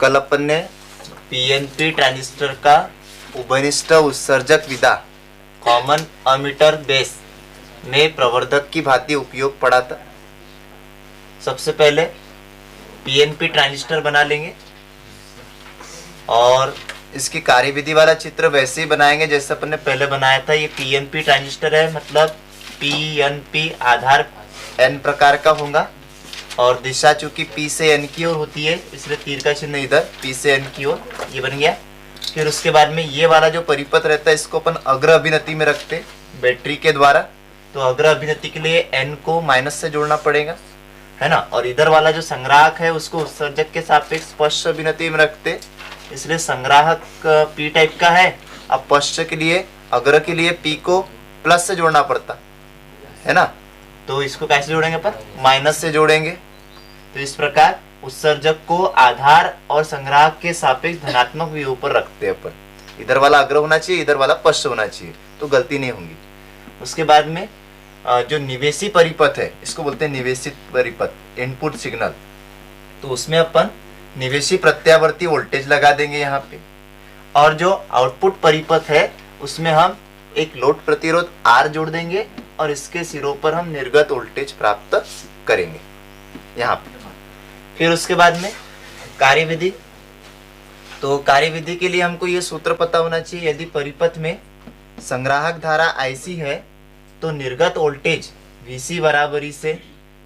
कल अपन ने PNP transistor का उभयनिष्ठ उत्सर्जक विधा कॉमन अमीटर बेस में प्रवर्धक की भांति उपयोग पढ़ा था। सबसे पहले पीएनपी ट्रांजिस्टर बना लेंगे और इसकी कार्यविधि वाला चित्र वैसे ही बनाएंगे जैसे अपन ने पहले बनाया था। ये पीएनपी ट्रांजिस्टर है, मतलब पीएनपी आधार एन प्रकार का होगा और दिशा चूंकि पी से एन की ओर होती है इसलिए तीर का चिन्ह इधर पी से एन की ओर, ये बन गया। फिर उसके बाद में ये वाला जो परिपथ रहता है इसको अपन अग्र अभिनति में रखते बैटरी के द्वारा, तो अग्र अभिनति के लिए एन को माइनस से जोड़ना पड़ेगा, है ना। और इधर वाला जो संग्राहक है उसको उत्सर्जक के सापेक्ष पश्च अभिनति में रखते, इसलिए संग्राहक पी टाइप का है। अब पश्च के लिए अग्र के लिए पी को प्लस से जोड़ना पड़ता है ना, तो इसको कैसे जोड़ेंगे अपन, माइनस से जोड़ेंगे। तो इस प्रकार उत्सर्जक को आधार और संग्राहक के सापेक्ष धनात्मक विभव पर रखते हैं अपन। इधर वाला अग्र होना चाहिए, इधर वाला पश्च होना चाहिए, तो गलती नहीं होगी। उसके बाद में जो निवेशी परिपथ है इसको बोलते हैं निवेशित परिपथ, इनपुट सिग्नल। तो उसमें अपन निवेशी प्रत्यावर्ती वोल्टेज लगा देंगे यहाँ पे, और जो आउटपुट परिपथ है उसमें हम एक लोड प्रतिरोध R जोड़ देंगे और इसके सिरों पर हम निर्गत वोल्टेज प्राप्त करेंगे यहाँ पे। फिर उसके बाद में कार्यविधि, तो कार्यविधि के लिए हमको ये सूत्र पता होना चाहिए। यदि परिपथ में संग्राहक धारा IC है तो निर्गत वोल्टेज VC बराबरी से,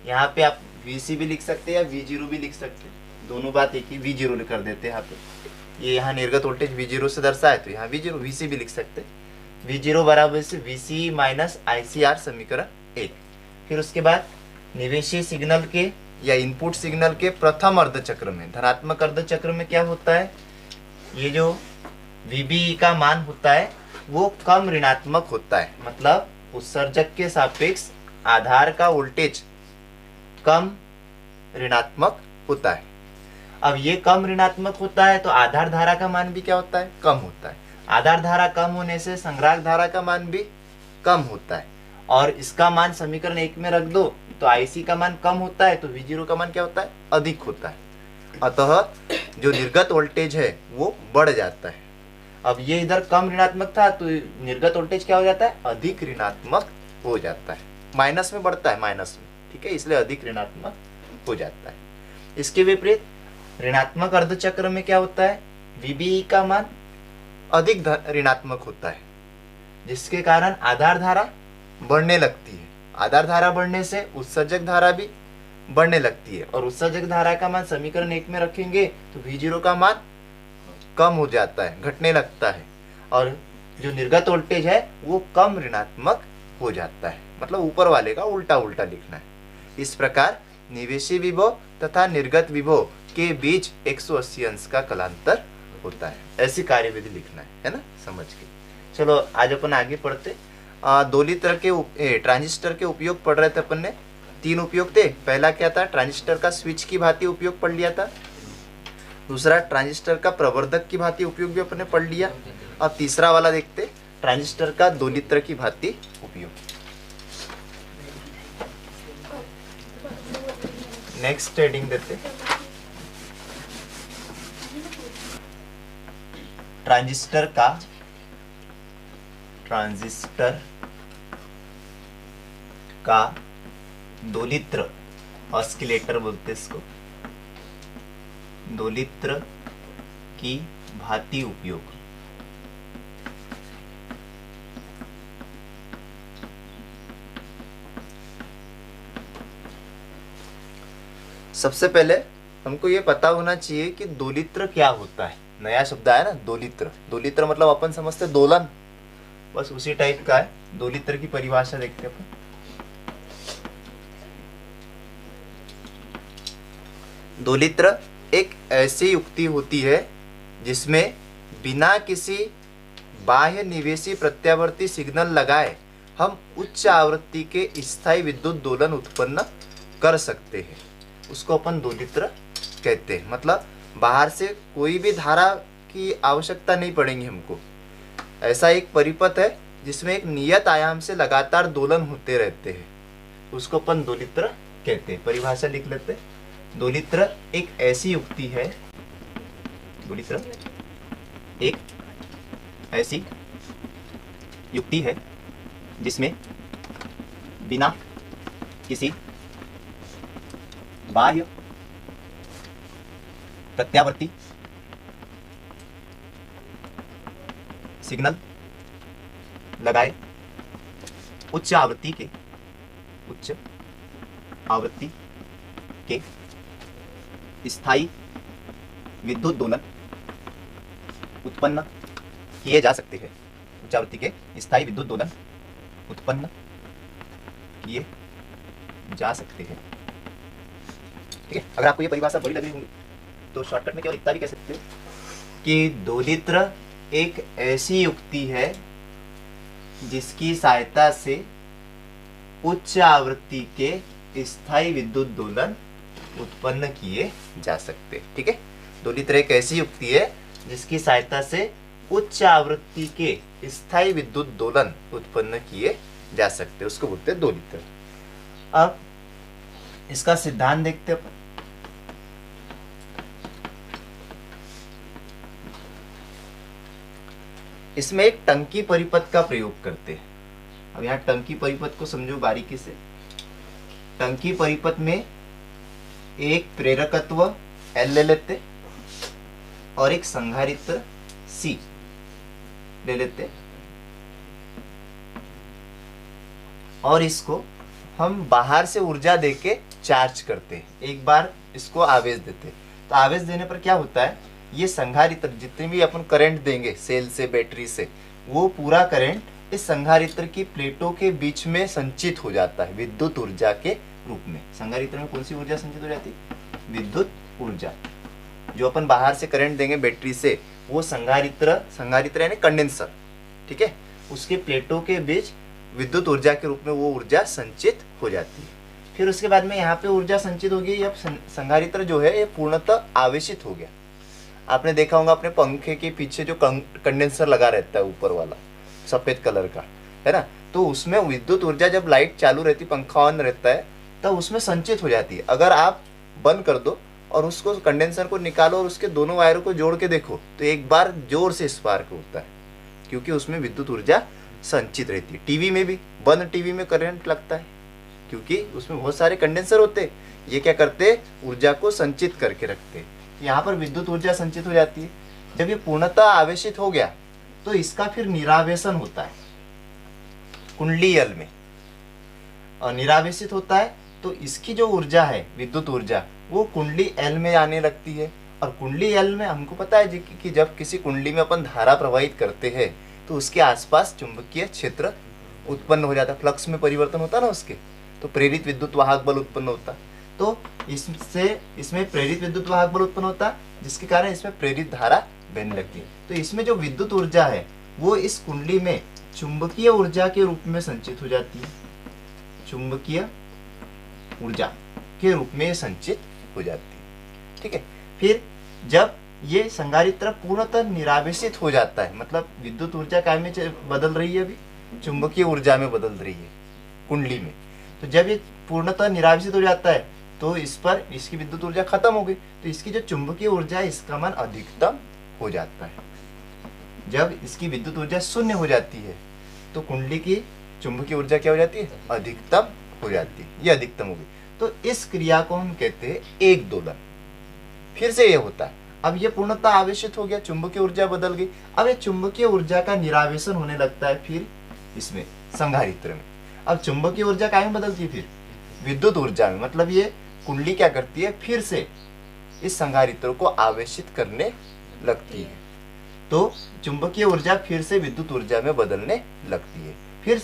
यहाँ पे आप VC भी लिख सकते हैं या V0 भी लिख सकते हैं, दोनों बात एक ही, V0 कर देते हैं यहाँ पे। ये यहाँ निर्गत वोल्टेज V0 से दर्शाए तो यहाँ V0 VC भी लिख सकते हैं। V0 बराबर से VC माइनस ICR समीकरण 1। फिर उसके बाद निवेशी सिग्नल के या इनपुट सिग्नल के प्रथम अर्धचक्र में, धनात्मक अर्धचक्र में क्या होता है, ये जो VBE का मान होता है वो कम ऋणात्मक होता है, मतलब उत्सर्जक के सापेक्ष आधार का वोल्टेज कम ऋणात्मक होता है। अब ये कम ऋणात्मक होता है तो आधार धारा का मान भी क्या होता है, कम होता है। आधार धारा कम होने से संग्राहक धारा का मान भी कम होता है, और इसका मान समीकरण 1 में रख दो तो IC का मान कम होता है तो V0 का मान क्या होता है, अधिक होता है। अतः जो निर्गत वोल्टेज है वो बढ़ जाता है। अब ये इधर कम ऋणात्मक था तो निर्गत वोल्टेज क्या हो जाता है, अधिक ऋणात्मक हो जाता है, माइनस में बढ़ता है, माइनस में, ठीक है, इसलिए अधिक ऋणात्मक हो जाता है। इसके विपरीत ऋणात्मक अर्धचक्र में क्या होता है, VBE का मान अधिक ऋणात्मक होता है, जिसके कारण आधार धारा बढ़ने लगती है। आधार धारा बढ़ने से उत्सर्जक धारा भी बढ़ने लगती है, और उत्सर्जक धारा का मान समीकरण 1 में रखेंगे तो V0 का मान कम हो जाता है, घटने लगता है, और जो निर्गत वोल्टेज है वो कम ऋणात्मक हो जाता है, मतलब ऊपर वाले का उल्टा उल्टा लिखना है। इस प्रकार निवेशी विभव तथा निर्गत विभव के बीच 180 अंश का कलांतर होता है, ऐसी कार्यविधि लिखना है ना, समझ के। चलो आज अपन आगे पढ़ते। 2 लीटर के ट्रांजिस्टर के उपयोग पढ़ रहे थे अपन ने। 3 उपयोग थे। पहला क्या था, ट्रांजिस्टर का स्विच की भांति उपयोग पढ़ लिया था। दूसरा ट्रांजिस्टर का प्रवर्धक की भांति उपयोग भी अपन ने पढ़ लिया। अब तीसरा वाला देखते, ट्रांजिस्टर का 2 लीटर की भांति उपयोग। नेक्स्ट हेडिंग देते, ट्रांजिस्टर का 2 लीटर ऑस्किलेटर बोलते इसको, 2 लीटर की भांति उपयोग। सबसे पहले हमको ये पता होना चाहिए कि 2 लीटर क्या होता है। नया शब्द आया ना, 2 लीटर। 2 लीटर मतलब अपन समझते दोलन, बस उसी टाइप का है। 2 लीटर की परिभाषा देखते हैं अपन। 2 लीटर एक ऐसी युक्ति होती है जिसमें बिना किसी बाह्य निवेशी प्रत्यावर्ती सिग्नल लगाए हम उच्च आवृत्ति के स्थायी विद्युत दोलन उत्पन्न कर सकते हैं। उसको अपन 2 लीटर कहते हैं, मतलब बाहर से कोई भी धारा की आवश्यकता नहीं पड़ेगी हमको। ऐसा एक परिपथ है जिसमें एक नियत आयाम से लगातार दोलन होते रहते हैं, उसको अपन 2 लीटर कहते हैं। परिभाषा लिख लेते हैं। 2 लीटर एक ऐसी युक्ति है दूसरी तरफ एक ऐसी युक्ति है जिसमें बिना किसी बाह्य प्रत्यावर्ती सिग्नल लगाए उच्च आवृत्ति के स्थायी विद्युत दोलन उत्पन्न किए जा सकते हैं। उच्च आवृत्ति के स्थायी विद्युत दोलन उत्पन्न किए जा सकते हैं। ठीक है, अगर आपको ये परिभाषा बड़ी लग रही होगी तो शॉर्टकट में केवल इतना भी कह सकते हो कि दोलित्र एक ऐसी युक्ति है जिसकी सहायता से उच्च आवृत्ति के स्थायी विद्युत दोलन उत्पन्न किए जा सकते हैं। ठीक है, दोलित्र एक ऐसी युक्ति है जिसकी सहायता से उच्च आवृत्ति के स्थायी विद्युत दोलन उत्पन्न किए जा सकते हैं, उसको बोलते हैं दोलित्र। अब इसका सिद्धांत देखते हैं अपन। इसमें एक टंकी परिपथ का प्रयोग करते हैं। अब यहाँ टंकी परिपथ को समझो बारीकी से। टंकी परिपथ में एक प्रेरकत्व L ले लेते और एक संधारित्र C ले लेते और इसको हम बाहर से ऊर्जा देके चार्ज करते हैं। एक बार इसको आवेश देते, तो आवेश देने पर क्या होता है, ये संधारित्र जितने भी अपन करंट देंगे सेल से बैटरी से, वो पूरा करंट इस संधारित्र की प्लेटों के बीच में संचित हो जाता है विद्युत ऊर्जा के रूप में। संधारित्र में कौन सी ऊर्जा संचित हो जाती है, विद्युत ऊर्जा। जो अपन बाहर से करंट देंगे बैटरी से, वो संधारित्र यानी कंडेंसर, ठीक है, उसके प्लेटों के बीच विद्युत ऊर्जा के रूप में वो ऊर्जा संचित हो जाती है। फिर उसके बाद में यहाँ पे ऊर्जा संचित हो गई। अब संधारित्र जो है ये पूर्णतः आवेशित हो गया। आपने देखा होगा अपने पंखे के पीछे जो कंडेंसर लगा रहता है ऊपर वाला सफेद कलर का, है ना, तो उसमें विद्युत ऊर्जा जब लाइट चालू रहती, पंखा ऑन रहता है, तब उसमें संचित हो जाती है। अगर आप बंद कर दो और उसको कंडेंसर को निकालो और उसके दोनों वायरों को जोड़ के देखो तो एक बार जोर से स्पार्क होता है, क्योंकि उसमें विद्युत ऊर्जा संचित रहती है। टीवी में भी, बंद टीवी में करंट लगता है क्योंकि उसमें बहुत सारे कंडेंसर होते हैं। ये क्या करते, ऊर्जा को संचित करके रखते हैं। यहाँ पर विद्युत ऊर्जा संचित हो जाती है। जब ये पूर्णतः आवेशित हो गया तो इसका फिर निरावेशन होता है कुंडली L में, और निरावेशित होता है तो इसकी जो ऊर्जा है विद्युत ऊर्जा वो कुंडली L में आने लगती है। और कुंडली L में हमको पता है कि जब किसी कुंडली में अपन धारा प्रवाहित करते हैं तो उसके आसपास चुंबकीय क्षेत्र उत्पन्न हो जाता है, फ्लक्स में परिवर्तन होता है ना उसके, तो प्रेरित विद्युत वाहक बल उत्पन्न होता है। तो इसमें प्रेरित विद्युत वाहक बल उत्पन्न होता है, जिसके कारण इसमें प्रेरित धारा बहने लगती है। तो इसमें जो विद्युत ऊर्जा है वो इस कुंडली में चुंबकीय ऊर्जा के रूप में संचित हो जाती है, चुंबकीय ऊर्जा के रूप में संचित हो जाती है। ठीक है, फिर जब ये संधारित्र पूर्णतः निरावेशित हो जाता है, मतलब विद्युत ऊर्जा काय में बदल रही है, अभी चुंबकीय ऊर्जा में बदल रही है कुंडली में। तो जब ये पूर्णतः निरावेशित हो जाता है तो इस पर इसकी विद्युत ऊर्जा खत्म हो गई, तो इसकी जो चुंबकीय ऊर्जा है इसका मान अधिकतम हो जाता है। जब इसकी विद्युत ऊर्जा शून्य हो जाती है तो कुंडली की चुंबकीय ऊर्जा क्या हो जाती है, अधिकतम हो जाती है। ये अधिकतम हो गई, तो इस क्रिया को हम कहते हैं एक दोलन। फिर से ये होता है, अब ये पूर्णतः आवेशित हो गया, चुंबकीय ऊर्जा बदल गई। अब ये चुंबकीय ऊर्जा का निरावेशन होने लगता है फिर इसमें संधारित्र में। अब चुंबकीय ऊर्जा काय में बदलती है, फिर विद्युत ऊर्जा में। मतलब ये कुंडली क्या करती है, फिर से इस संधारित्र को आवेशित करने लगती है, तो चुंबकीय ऊर्जा फिर से विद्युत ऊर्जा में बदलने लगती है। फिर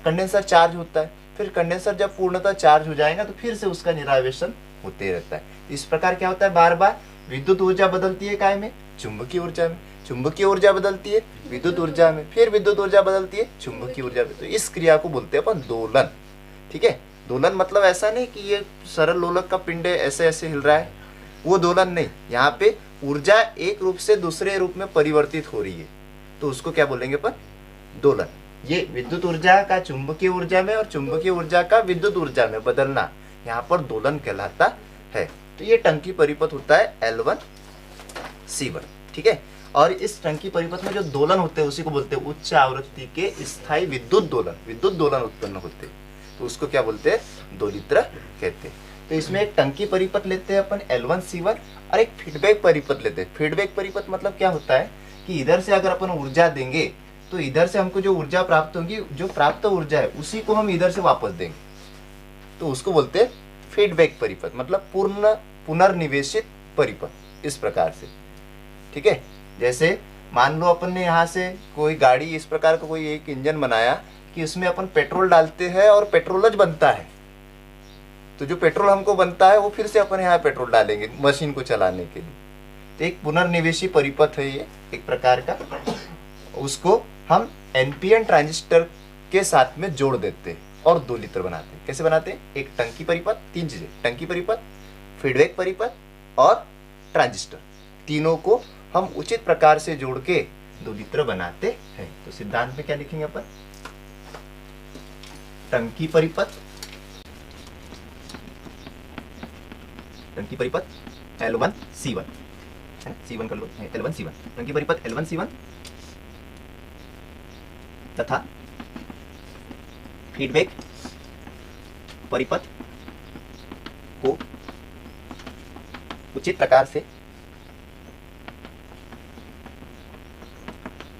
कंडेंसर चार्ज होता है, फिर कंडेंसर जब पूर्णतः चार्ज हो जाएगा तो फिर से उसका निरावेशन होते रहता है। इस प्रकार क्या होता है, बार बार विद्युत ऊर्जा बदलती है काय में, चुंबकीय ऊर्जा में, चुंबकीय ऊर्जा बदलती है विद्युत ऊर्जा में, फिर विद्युत ऊर्जा बदलती है चुंबकीय ऊर्जा में। तो इस क्रिया को बोलते हैं अपन दोलन। ठीक है, दोलन मतलब ऐसा नहीं कि ये सरल लोलक का पिंड ऐसे ऐसे हिल रहा है, वो दोलन नहीं। यहाँ पे ऊर्जा एक रूप से दूसरे रूप में परिवर्तित हो रही है, तो उसको क्या बोलेंगे अपन, दोलन। ये विद्युत ऊर्जा का चुंबकीय ऊर्जा में और चुंबकीय ऊर्जा का विद्युत ऊर्जा में बदलना यहाँ पर दोलन कहलाता है। तो ये टंकी परिपथ होता है L1 C1। ठीक है। और इस टंकी परिपथ में जो दोलन होते हैं उसी को बोलते हैं उच्च आवृत्ति के स्थायी विद्युत दोलन उत्पन्न होते हैं, तो उसको क्या बोलते हैं, दोलित्र कहते हैं। तो इसमें एक टंकी परिपथ लेते हैं अपन L1C1 और एक फीडबैक परिपथ लेते हैं। फीडबैक परिपथ मतलब क्या होता है कि इधर से अगर अपन ऊर्जा देंगे तो इधर से हमको जो ऊर्जा प्राप्त होगी, जो प्राप्त ऊर्जा है उसी को हम इधर से वापस देंगे, तो उसको बोलते हैं फीडबैक परिपथ, मतलब पुनर्निवेशित परिपथ, इस प्रकार से। ठीक है, जैसे मान लो अपन ने यहाँ से कोई गाड़ी इस प्रकार का कोई एक इंजन बनाया कि उसमें अपन पेट्रोल डालते हैं और पेट्रोलज बनता है, तो जो पेट्रोल हमको बनता है वो फिर से अपन यहाँ पेट्रोल डालेंगे मशीन को चलाने के लिए। तो एक पुनर्निवेशी परिपथ है ये एक प्रकार का, उसको हम एनपीएन ट्रांजिस्टर के साथ में जोड़ देते हैं और दोलित्र बनाते हैं। कैसे बनाते हैं, एक टंकी परिपथ, तीन चीजें, टंकी परिपथ, फीडबैक परिपथ और ट्रांजिस्टर, तीनों को हम उचित प्रकार से जोड़ के दोलित्र बनाते हैं। तो सिद्धांत में क्या लिखेंगे अपन, टंकी परिपथ L1C1, C1 कर लो, L1C1 टंकी परिपथ L1C1 तथा फीडबैक परिपथ को उचित प्रकार से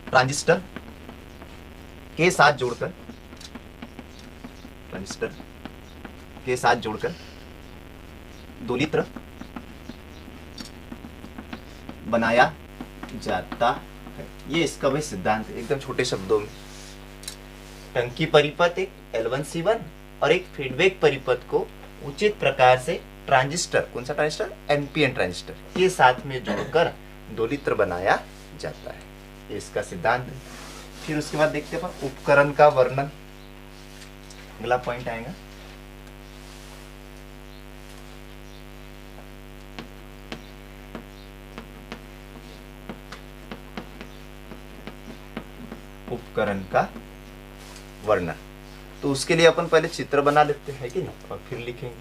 ट्रांजिस्टर के साथ जोड़कर दोलित्र बनाया जाता है। ये इसका भी सिद्धांत है, एकदम छोटे शब्दों में। टंकी परिपथ एक L1C1 और एक फीडबैक परिपथ को उचित प्रकार से ट्रांजिस्टर, कौन सा ट्रांजिस्टर, एनपीएन ट्रांजिस्टर के साथ में जोड़कर दोलित्र बनाया जाता है, ये इसका सिद्धांत है। फिर उसके बाद देखते हैं उपकरण का वर्णन, अगला पॉइंट आएगा। उपकरण का वर्णन, तो उसके लिए अपन पहले चित्र बना लेते हैं कि नहीं, और फिर लिखेंगे।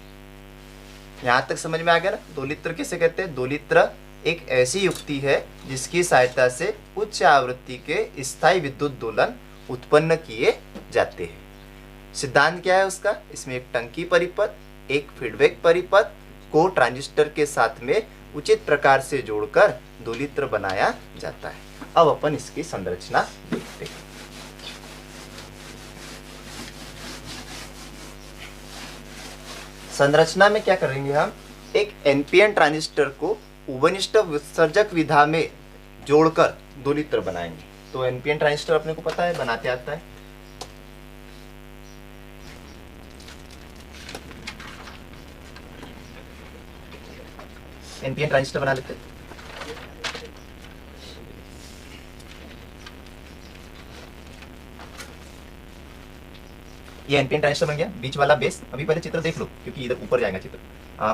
यहां तक समझ में आ गया ना। दोलित्र किसे कहते हैं, दोलित्र एक ऐसी युक्ति है जिसकी सहायता से उच्च आवृत्ति के स्थायी विद्युत दोलन उत्पन्न किए जाते हैं। सिद्धांत क्या है उसका, इसमें एक टंकी परिपथ, एक फीडबैक परिपथ को ट्रांजिस्टर के साथ में उचित प्रकार से जोड़कर दोलित्र बनाया जाता है। अब अपन इसकी संरचना देखते हैं। संरचना में क्या करेंगे हम, एक एनपीएन ट्रांजिस्टर को उभयनिष्ठ विसर्जक विधा में जोड़कर दोलित्र बनाएंगे। तो एनपीएन ट्रांजिस्टर अपने को पता है, बनाते आता है। एनपीएन ट्रांजिस्टर बना लेते हैं। ये एनपीएन ट्रांजिस्टर बन गया, बीच वाला बेस। अभी पहले चित्र देख लो क्योंकि इधर ऊपर जाएगा चित्र।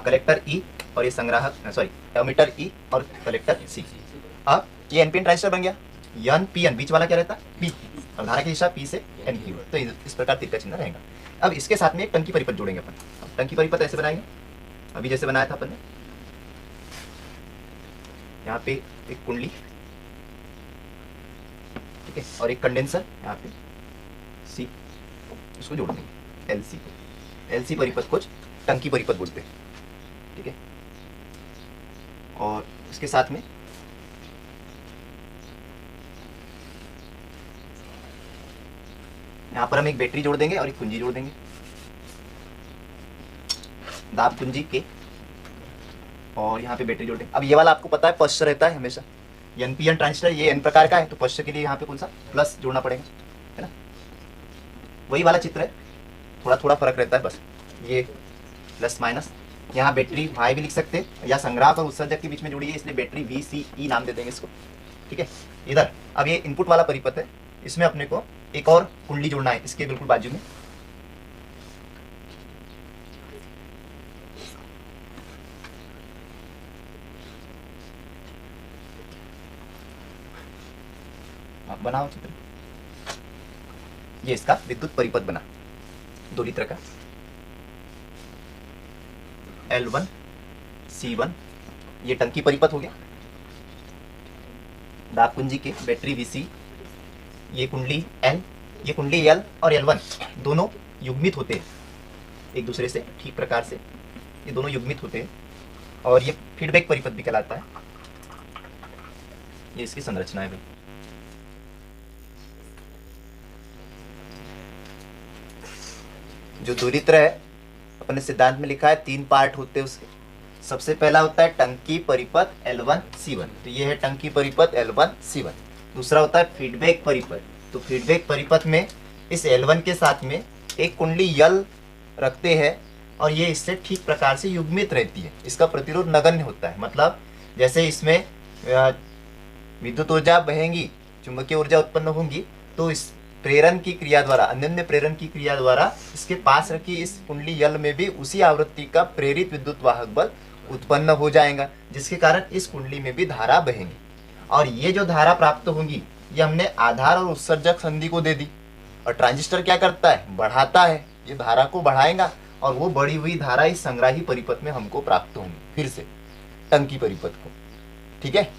कलेक्टर ई और ये संग्राहक, सॉरी एमीटर ई और कलेक्टर सी। अब ये एनपीएन ट्रांजिस्टर बन गया, एन पी एन, बीच वाला क्या रहता है, पी, और धारा की दिशा पी से एन की ओर, तो इस प्रकार तीर का चिन्ह रहेगा। अब इसके साथ में एक टंकी परिपथ जोड़ेंगे अपन। टंकी परिपथ ऐसे बनाएंगे, अभी जैसे बनाया था अपन ने। यहाँ पे एक कुंडली, ठीक है, और एक कंडेंसर यहाँ पे सी, इसको जोड़ देंगे एलसी को। एलसी परिपथ को टंकी परिपथ बोलते हैं, ठीक है। और इसके साथ में यहाँ पर हम एक बैटरी जोड़ देंगे और एक कुंजी जोड़ देंगे, दाब कुंजी के, और यहाँ पे बैटरी जोड़ देंगे। अब ये वाला आपको पता है पश्च रहता है हमेशा, एनपीएन ट्रांजिस्टर ये एन प्रकार का है, तो पश्च के लिए यहाँ पे कौन सा प्लस जोड़ना पड़ेगा, है ना। वही वाला चित्र है, थोड़ा थोड़ा फर्क रहता है बस, ये प्लस माइनस। यहाँ बैटरी भाई भी लिख सकते हैं, या संग्राहक और उत्सर्जक के बीच में जुड़ी है, इसलिए बैटरी VCE नाम दे देंगे इसको, ठीक है। इधर अब ये इनपुट वाला परिपथ है, इसमें अपने को एक और कुंडली जोड़ना है इसके बिल्कुल बाजू में। बनाओ चित्र, ये इसका विद्युत परिपथ बना दोलित्र का। L1C1 ये टंकी परिपथ हो गया, दाब कुंजी के बैटरी VC, ये कुंडली N, ये कुंडली L और L1 दोनों युग्मित होते हैं एक दूसरे से ठीक प्रकार से, ये दोनों युग्मित होते हैं और ये फीडबैक परिपथ भी कहलाता है। ये इसकी संरचना है भाई। जो दोलित्र है अपने सिद्धांत में लिखा है 3 पार्ट होते हैं उसके। सबसे पहला होता है टंकी परिपथ L1C1, तो ये है टंकी परिपथ L1C1। दूसरा होता है फीडबैक परिपथ, तो फीडबैक परिपथ में इस L1 के साथ में एक कुंडली L रखते हैं और ये इससे ठीक प्रकार से युग्मित रहती है। इसका प्रतिरोध नगण्य होता है, मतलब जैसे इसमें विद्युत ऊर्जा बहेंगी, चुंबकीय ऊर्जा उत्पन्न होंगी, तो इस प्रेरण की क्रिया द्वारा, अन्योन्य प्रेरण की क्रिया द्वारा इसके पास रखी इस कुंडली L में भी उसी आवृत्ति का प्रेरित विद्युत वाहक बल उत्पन्न हो जाएगा, जिसके कारण इस कुंडली में भी धारा बहेंगी। और ये जो धारा प्राप्त होंगी ये हमने आधार और उत्सर्जक संधि को दे दी। और ट्रांजिस्टर क्या करता है, बढ़ाता है, ये धारा को बढ़ाएगा और वो बढ़ी हुई धारा इस संग्राही परिपथ में हमको प्राप्त होंगी, फिर से टंकी परिपथ को, ठीक है,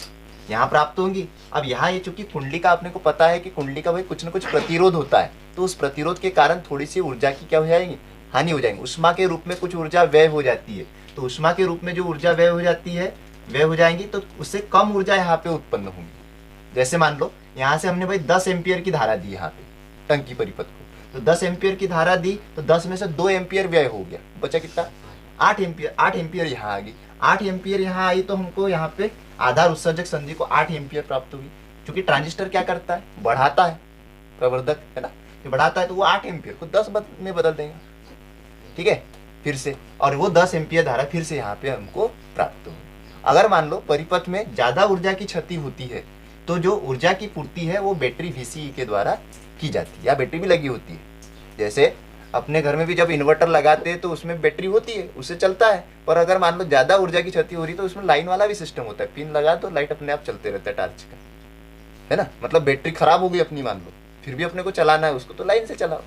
यहाँ प्राप्त होंगी। अब यहाँ ये चूंकि कुंडली का अपने को पता है कि कुंडली का भाई कुछ न कुछ प्रतिरोध होता है, तो उस प्रतिरोध के कारण थोड़ी सी ऊर्जा की क्या हो जाएगी, हानि हो जाएगी। उष्मा के रूप में कुछ ऊर्जा व्यय हो जाती है, तो उष्मा के रूप में जो ऊर्जा व्यय हो जाती है, व्यय हो जाएंगी, तो उससे कम ऊर्जा यहाँ पे उत्पन्न होंगी। जैसे मान लो यहाँ से हमने भाई 10 एम्पियर की धारा दी यहाँ पे टंकी परिपथ को, तो 10 एम्पियर की धारा दी तो 10 में से 2 एम्पियर व्यय हो गया, बचा कितना, 8 एम्पियर। 8 एम्पियर यहाँ आ गई, 8 एम्पियर यहाँ आई, तो हमको यहाँ पे आधार उत्सर्जक संधि को 8 एम्पियर प्राप्त होगी। क्योंकि ट्रांजिस्टर क्या करता है, बढ़ाता है, प्रवर्धक है ना, जो बढ़ाता है तो वो 8 एम्पियर को 10 में बदल देगा, ठीक है, फिर से, और वो 10 एम्पियर धारा फिर से यहाँ पे हमको प्राप्त होगी। अगर मान लो परिपथ में ज्यादा ऊर्जा की क्षति होती है, तो जो ऊर्जा की पूर्ति है वो बैटरी VCE के द्वारा की जाती है, या बैटरी भी लगी होती है। जैसे अपने घर में भी जब इन्वर्टर लगाते हैं तो उसमें बैटरी होती है, उससे चलता है। पर अगर मान लो ज्यादा ऊर्जा की क्षति हो रही तो उसमें लाइन वाला भी सिस्टम होता है, पिन लगा तो लाइट अपने आप चलते रहता है टॉर्च का, है ना। मतलब बैटरी खराब हो गई अपनी मान लो, फिर भी अपने को चलाना है उसको, तो लाइन से चलाओ,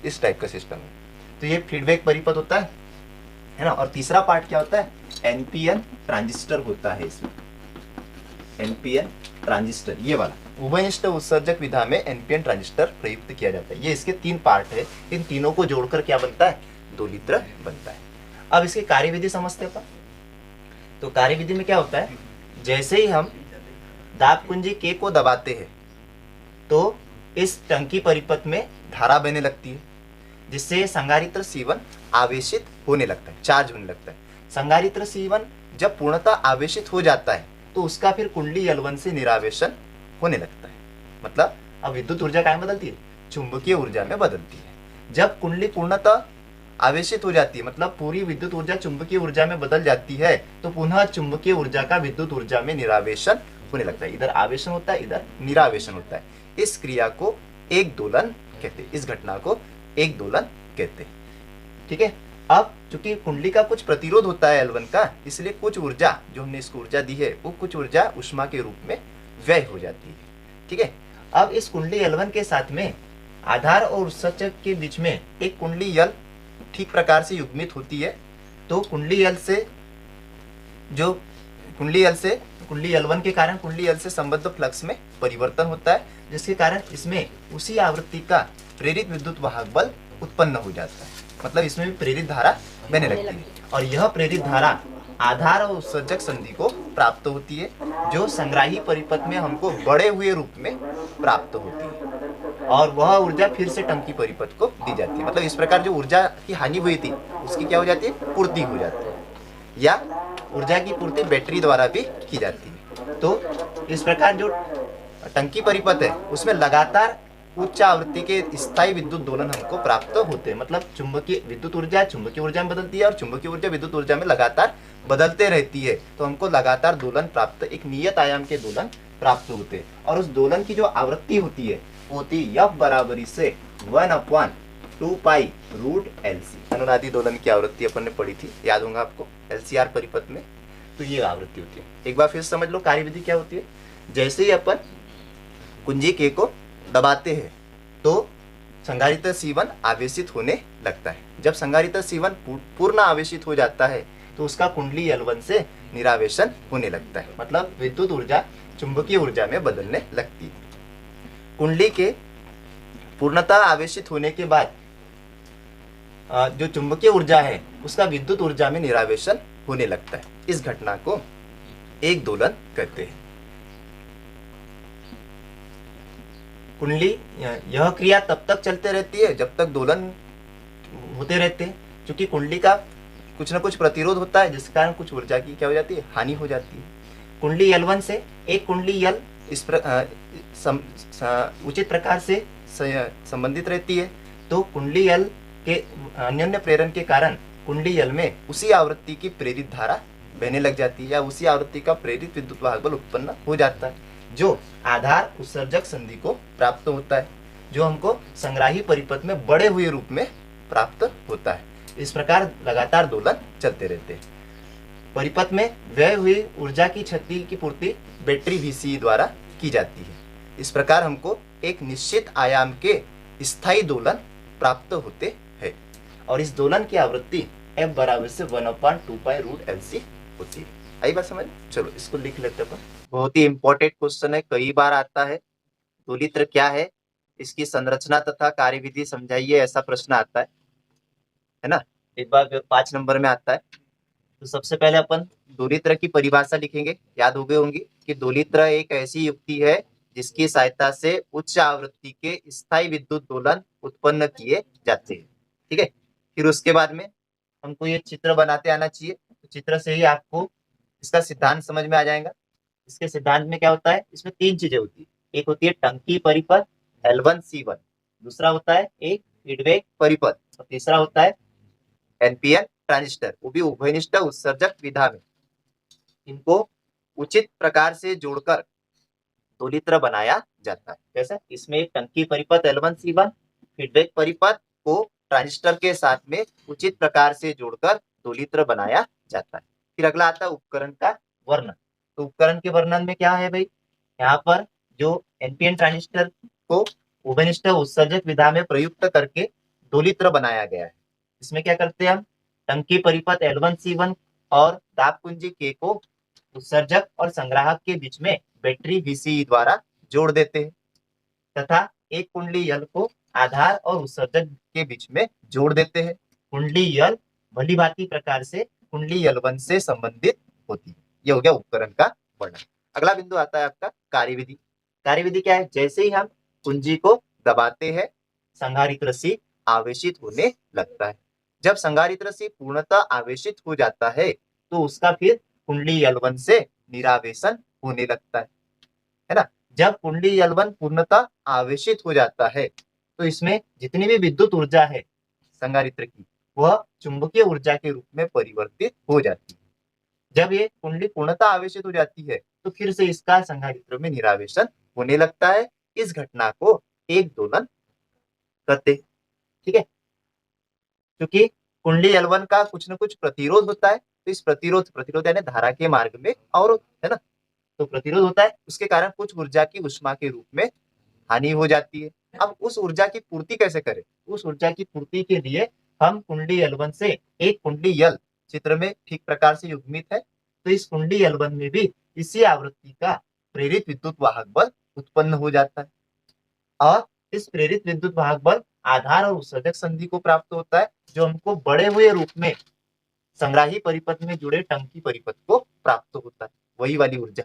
इस टाइप का सिस्टम है। तो ये फीडबैक परिपथ होता है ना। और तीसरा पार्ट क्या होता है, NPN ट्रांजिस्टर होता है इसमें, NPN ट्रांजिस्टर, ये वाला उभयनिष्ठ उत्सर्जक विधा में NPN ट्रांजिस्टर प्रयुक्त किया जाता है। ये इसके 3 पार्ट है, इन तीनों को जोड़कर क्या बनता है, दोलित्र बनता है। अब इसकी कार्यविधि समझते हैं। तो कार्यविधि में क्या होता है, जैसे ही हम दाब कुंजी K को दबाते हैं तो इस टंकी परिपथ में धारा बहने लगती है, जिससे संधारित्र C1 आवेशित होने लगता है, चार्ज होने लगता है। संधारित्र C1 जब पूर्णतः आवेशित हो जाता है तो उसका फिर कुंडली L1 से निरावेशन होने लगता है। मतलब अब विद्युत ऊर्जा क्या बदलती है, चुंबकीय ऊर्जा में बदलती है। जब कुंडली पूर्णतः आवेशित हो जाती है, मतलब पूरी विद्युत ऊर्जा चुंबकीय ऊर्जा में बदल जाती है, तो पुनः चुंबकीय ऊर्जा का विद्युत ऊर्जा में निरावेशन होने लगता है। इधर आवेशन होता है, इधर निरावेशन होता है। इस क्रिया को एक दोलन कहते हैं, इस घटना को एक दोलन कहते हैं, ठीक है। अब चूंकि कुंडली का कुछ प्रतिरोध होता है L1 का, इसलिए कुछ ऊर्जा जो हमने इसको ऊर्जा दी है वो कुछ ऊर्जा उष्मा के रूप में व्यय हो जाती है, ठीक है। अब इस कुंडली L1 के साथ में आधार और उत्सर्जक के बीच में एक कुंडली L ठीक प्रकार से युग्मित होती है। तो कुंडली L1 के कारण कुंडली L से संबद्ध फ्लक्स में परिवर्तन होता है, जिसके कारण इसमें उसी आवृत्ति का प्रेरित विद्युत वाहक बल उत्पन्न हो जाता है। मतलब इसमें भी प्रेरित धारा बहने लगती है, और यह प्रेरित धारा आधार और उत्सर्जक संधि को प्राप्त होती है, जो संग्राही परिपथ में हमको बड़े हुए रूप में प्राप्त होती है, और वह ऊर्जा फिर से टंकी परिपथ को दी जाती है। मतलब इस प्रकार जो ऊर्जा की हानि हुई थी उसकी क्या हो जाती है, पूर्ति हो जाती है, या ऊर्जा की पूर्ति बैटरी द्वारा भी की जाती है। तो इस प्रकार जो टंकी परिपथ है उसमें लगातार उच्च आवृत्ति के स्थायी विद्युत दोलन हमको प्राप्त होते हैं। मतलब चुंबकीय विद्युत ऊर्जा चुंबकीय ऊर्जा में बदलती है और चुंबकीय ऊर्जा विद्युत ऊर्जा में लगातार बदलते रहती है, तो हमको लगातार दोलन प्राप्त, एक नियत आयाम के दोलन प्राप्त होते हैं। और उस दोलन की जो आवृत्ति होती है वो होती है F बराबरी से 1/2 पाई रूट LC। अनुनादी दोलन की आवृत्ति अपन ने पढ़ी थी, याद होगा आपको, LCR परिपथ में। तो ये आवृत्ति होती है। एक बार फिर समझ लो कार्यविधि क्या होती है। जैसे ही अपन कुंजी K को दबाते हैं तो संधारित्र C1 आवेशित होने लगता है। जब संधारित्र C1 पूर्ण आवेशित हो जाता है तो उसका कुंडली L1 से निरावेशन होने लगता है। मतलब विद्युत ऊर्जा चुंबकीय ऊर्जा में बदलने लगती है। कुंडली के पूर्णतः आवेशित होने के बाद जो चुंबकीय ऊर्जा है उसका विद्युत ऊर्जा में निरावेशन होने लगता है। इस घटना को एक दोलन कहते हैं। कुंडली यह क्रिया तब तक चलते रहती है जब तक दोलन होते रहते हैं, क्योंकि कुंडली का कुछ ना कुछ प्रतिरोध होता है जिस कारण कुछ ऊर्जा की क्या हो जाती है, हानि हो जाती है। कुंडली L1 से एक कुंडली L इस उचित प्रकार से संबंधित रहती है, तो कुंडली L के अन्योन्य प्रेरण के कारण कुंडली L में उसी आवृत्ति की प्रेरित धारा बहने लग जाती है या उसी आवृत्ति का प्रेरित विद्युत वाहक बल उत्पन्न हो जाता है, जो आधार उत्सर्जक संधि को प्राप्त होता है, जो हमको संग्राही परिपथ में बढ़े हुए रूप में प्राप्त होता है। इस प्रकार लगातार दोलन चलते रहते हैं। परिपथ में व्यय हुई ऊर्जा की क्षति की पूर्ति बैटरी VCE द्वारा की जाती है। इस प्रकार हमको एक निश्चित आयाम के स्थायी दोलन प्राप्त होते हैं और इस दोलन की आवृत्ति F बराबर से 1/2π√LC होती है। आई बात समझ? चलो इसको लिख लेते हैं। बहुत ही इंपॉर्टेंट क्वेश्चन है, कई बार आता है। दोलित्र क्या है, इसकी संरचना तथा कार्यविधि समझाइए, ऐसा प्रश्न आता है ना। एक बार 5 नंबर में आता है। तो सबसे पहले अपन दोलित्र की परिभाषा लिखेंगे। याद हो गए होंगी कि दोलित्र एक ऐसी युक्ति है जिसकी सहायता से उच्च आवृत्ति के स्थायी विद्युत दोलन उत्पन्न किए जाते हैं। ठीक है, फिर उसके बाद में हमको ये चित्र बनाते आना चाहिए। तो चित्र से ही आपको इसका सिद्धांत समझ में आ जाएगा। इसके सिद्धांत में क्या होता है, इसमें 3 चीजें होती है। एक होती है टंकी परिपथ L1C1, दूसरा होता है एक फीडबैक परिपथ और तीसरा होता है NPN ट्रांजिस्टर, वो भी उभयनिष्ठ उत्सर्जक विधा में। इनको उचित प्रकार से जोड़कर दोलित्र बनाया जाता है। कैसे? इसमें एक टंकी परिपथ L1C1, फीडबैक परिपथ को ट्रांजिस्टर के साथ में उचित प्रकार से जोड़कर दोलित्र बनाया जाता है। फिर अगला आता है उपकरण का वर्णन। तो उपकरण के वर्णन में क्या है भाई, यहाँ पर जो NPN ट्रांजिस्टर को उभयनिष्ठ उत्सर्जक विधा में प्रयुक्त करके दोलित्र बनाया गया है। इसमें क्या करते हैं हम, टंकी परिपथ L1C1 और दाब कुंजी K को उत्सर्जक और संग्राहक के बीच में बैटरी VCE द्वारा जोड़ देते हैं तथा एक कुंडली L को आधार और उत्सर्जक के बीच में जोड़ देते हैं। कुंडली L भली भांति प्रकार से कुंडली L1 से संबंधित होती है। ये हो गया उपकरण का वर्णन। अगला बिंदु आता है आपका कार्यविधि। कार्यविधि क्या है, जैसे ही हम कुंजी को दबाते हैं संधारित्र C आवेशित होने लगता है। जब संधारित्र C पूर्णतः आवेशित हो जाता है तो उसका फिर कुंडली L1 से निरावेशन होने लगता है ना। जब कुंडली L1 पूर्णतः आवेशित हो जाता है तो इसमें जितनी भी विद्युत ऊर्जा है संधारित्र की, वह चुंबकीय ऊर्जा के रूप में परिवर्तित हो जाती है। जब ये कुंडली पूर्णतः आवेशित हो जाती है तो फिर से इसका संधारित्र में निरावेशन होने लगता है। इस घटना को एक दोलन कहते। ठीक है, क्योंकि कुंडली L1 का कुछ न कुछ प्रतिरोध होता है, तो इस प्रतिरोध यानी धारा के मार्ग में अवरोध है ना, तो प्रतिरोध होता है, उसके कारण कुछ ऊर्जा की उष्मा के रूप में हानि हो जाती है। अब उस ऊर्जा की पूर्ति कैसे करें, उस ऊर्जा की पूर्ति के लिए हम कुंडली L1 से एक कुंडली L चित्र में ठीक प्रकार से युग्मित है, तो इस कुंडली L1 में भी इसी आवृत्ति का प्रेरित विद्युत वाहक बल उत्पन्न हो जाता है और इस प्रेरित विद्युत वाहक बल आधार और उत्सर्जक संधि को प्राप्त होता है, जो हमको बढ़े हुए रूप में संग्राही परिपथ में जुड़े टंकी परिपथ को प्राप्त होता है। वही वाली ऊर्जा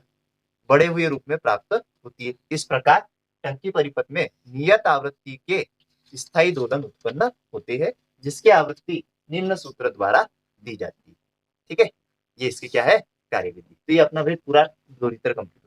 बढ़े हुए रूप में प्राप्त होती है। इस प्रकार टंकी परिपथ में नियत आवृत्ति के स्थायी दोलन उत्पन्न होते हैं, जिसकी आवृत्ति निम्न सूत्र द्वारा दी जाती है। ठीक है, ये इसकी क्या है कार्यविधि। तो ये अपना भाई पूरा दोलित्र कंप्लीट